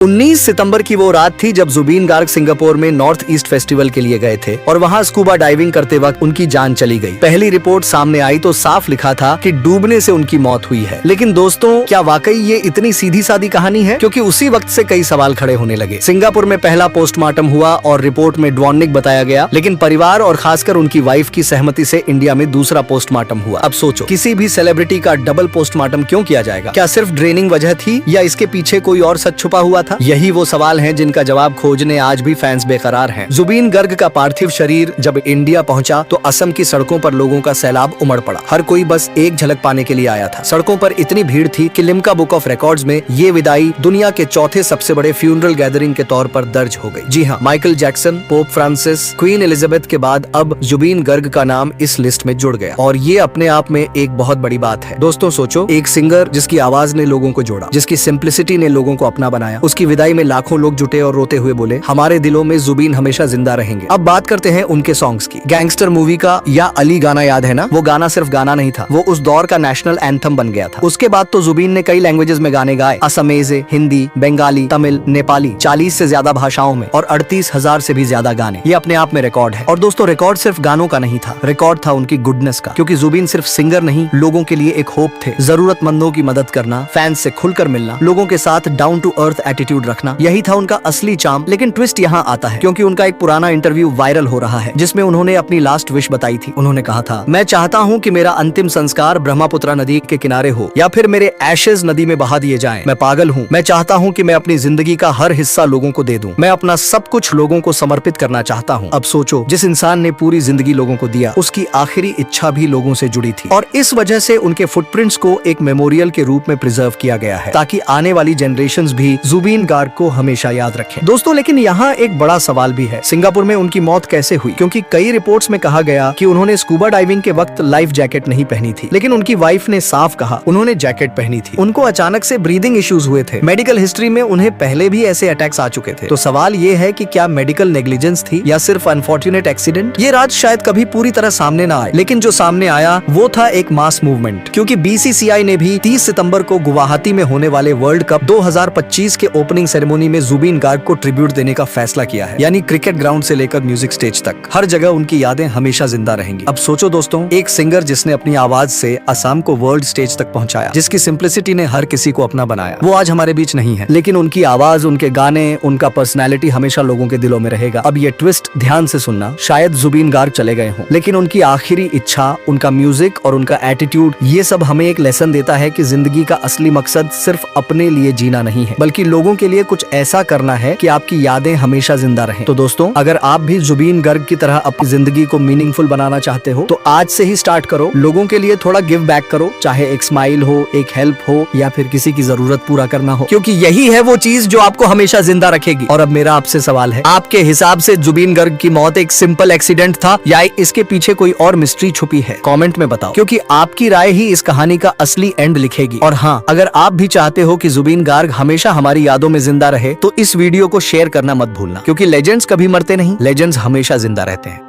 19 सितंबर की वो रात थी जब जुबीन गार्ग सिंगापुर में नॉर्थ ईस्ट फेस्टिवल के लिए गए थे और वहाँ स्कूबा डाइविंग करते वक्त उनकी जान चली गई। पहली रिपोर्ट सामने आई तो साफ लिखा था कि डूबने से उनकी मौत हुई है। लेकिन दोस्तों, क्या वाकई ये इतनी सीधी सादी कहानी है? क्योंकि उसी वक्त से कई सवाल खड़े होने लगे। सिंगापुर में पहला पोस्टमार्टम हुआ और रिपोर्ट में ड्वॉनिक बताया गया, लेकिन परिवार और खासकर उनकी वाइफ की सहमति से इंडिया में दूसरा पोस्टमार्टम हुआ। अब सोचो, किसी भी सेलिब्रिटी का डबल पोस्टमार्टम क्यों किया जाएगा? क्या सिर्फ ड्रेनिंग वजह थी या इसके पीछे कोई और सच छुपा हुआ था? यही वो सवाल हैं जिनका जवाब खोजने आज भी फैंस बेकरार हैं। जुबीन गर्ग का पार्थिव शरीर जब इंडिया पहुंचा तो असम की सड़कों पर लोगों का सैलाब उमड़ पड़ा। हर कोई बस एक झलक पाने के लिए आया था। सड़कों पर इतनी भीड़ थी कि लिम्का बुक ऑफ रिकॉर्ड्स में ये विदाई दुनिया के चौथे सबसे बड़े फ्यूनरल गैदरिंग के तौर पर दर्ज हो गई। जी हाँ, Michael Jackson, pope Francis, queen Elizabeth के बाद अब जुबीन गर्ग का नाम इस लिस्ट में जुड़ गया और ये अपने आप में एक बहुत बड़ी बात है। दोस्तों सोचो, एक सिंगर जिसकी आवाज ने लोगों को जोड़ा, जिसकी सिंप्लिसिटी ने लोगों को अपना बनाया, उसकी विदाई में लाखों लोग जुटे और रोते हुए बोले, हमारे दिलों में जुबीन हमेशा जिंदा रहेंगे। अब बात करते हैं उनके सॉन्ग्स की। गैंगस्टर मूवी का या अली गाना याद है ना? वो गाना सिर्फ गाना नहीं था, वो उस दौर का नेशनल एंथम बन गया था। उसके बाद तो जुबीन ने कई लैंग्वेजेस में गाने गाए, असमीज़, हिंदी, बंगाली, तमिल, नेपाली, 40 से ज्यादा भाषाओं में और 38,000 से भी ज्यादा गाने। ये अपने आप में रिकॉर्ड है। और दोस्तों, रिकॉर्ड सिर्फ गानों का नहीं था, रिकॉर्ड था उनकी गुडनेस का। क्योंकि जुबीन सिर्फ सिंगर नहीं, लोगों के लिए एक होप थे। जरूरतमंदों की मदद करना, फैंस से खुलकर मिलना, लोगों के साथ डाउन टू अर्थ एटीट्यूड रखना, यही था उनका असली चार्म। लेकिन ट्विस्ट यहाँ आता है, क्योंकि उनका एक पुराना इंटरव्यू वायरल हो रहा है जिसमें उन्होंने अपनी लास्ट विश बताई थी। उन्होंने कहा था, मैं चाहता हूँ कि मेरा अंतिम संस्कार ब्रह्मपुत्र नदी के किनारे हो या फिर मेरे एशेज नदी में बहा दिए जाएं। मैं पागल हूँ। मैं चाहता हूँ कि मैं अपनी जिंदगी का हर हिस्सा लोगों को दे दूं। मैं अपना सब कुछ लोगों को समर्पित करना चाहता हूँ। अब सोचो, जिस इंसान ने पूरी जिंदगी लोगों को दिया, उसकी आखिरी इच्छा भी लोगों से जुड़ी थी और इस वजह से उनके फुटप्रिंट्स को एक मेमोरियल के रूप में प्रिजर्व किया गया है ताकि आने वाली जनरेशंस भी जुबीन गार्ग को हमेशा याद रखें। दोस्तों, लेकिन यहाँ एक बड़ा सवाल भी है, सिंगापुर में उनकी मौत कैसे हुई? क्योंकि कई रिपोर्ट्स में कहा गया कि उन्होंने स्कूबा डाइविंग के वक्त लाइफ जैकेट नहीं पहनी थी, लेकिन उनकी वाइफ ने साफ कहा उन्होंने जैकेट पहनी थी। उनको अचानक से ब्रीदिंग इश्यूज हुए थे। मेडिकल हिस्ट्री में उन्हें पहले भी ऐसे अटैक्स आ चुके थे। तो सवाल ये है कि क्या मेडिकल नेग्लिजेंस थी या सिर्फ अनफॉर्चुनेट एक्सीडेंट? ये राज शायद कभी पूरी तरह सामने ना आए, लेकिन जो सामने आया वो था एक मास मूवमेंट। क्योंकि बीसीसीआई ने भी 30 सितंबर को गुवाहाटी में होने वाले वर्ल्ड कप 2025 के ओपनिंग सेरेमोनी में जुबीन गार्ग को ट्रिब्यूट देने का फैसला किया है। यानी क्रिकेट ग्राउंड से लेकर म्यूजिक स्टेज तक हर जगह उनकी यादें हमेशा जिंदा रहेंगी। अब सोचो दोस्तों, एक सिंगर जिसने अपनी आवाज से असम को वर्ल्ड स्टेज तक पहुंचाया, जिसकी सिंप्लिसिटी ने हर किसी को अपना बनाया, वो आज हमारे बीच नहीं है, लेकिन उनकी आवाज, उनके गाने, उनका पर्सनैलिटी हमेशा लोगों के दिलों में रहेगा। अब ये ट्विस्ट ध्यान से सुनना, शायद जुबीन गार्ग चले गए हों, लेकिन उनकी आखिरी इच्छा, उनका म्यूजिक और उनका एटीट्यूड, ये सब हमें एक लेसन देता है कि जिंदगी का असली मकसद सिर्फ अपने लिए जीना नहीं है, बल्कि लोगों के लिए कुछ ऐसा करना है कि आपकी यादें हमेशा जिंदा रहें। तो दोस्तों, अगर आप भी जुबीन गर्ग की तरह अपनी जिंदगी को मीनिंगफुल बनाना चाहते हो तो आज से ही स्टार्ट करो। लोगों के लिए थोड़ा गिव बैक करो, चाहे एक स्माइल हो, एक हेल्प हो या फिर किसी की जरूरत पूरा करना हो, क्योंकि यही है वो चीज जो आपको हमेशा जिंदा रखेगी। और अब मेरा आपसे सवाल है, आपके हिसाब से जुबीन गर्ग की मौत एक सिंपल एक्सीडेंट था या इसके पीछे कोई और मिस्ट्री छुपी है? कमेंट में बताओ, क्योंकि आपकी राय ही इस कहानी का असली एंड लिखेगी। और हाँ, अगर आप भी चाहते हो कि जुबीन गार्ग हमेशा हमारी यादों में जिंदा रहे तो इस वीडियो को शेयर करना मत भूलना, क्योंकि लेजेंड्स कभी मरते नहीं, लेजेंड्स हमेशा जिंदा रहते हैं।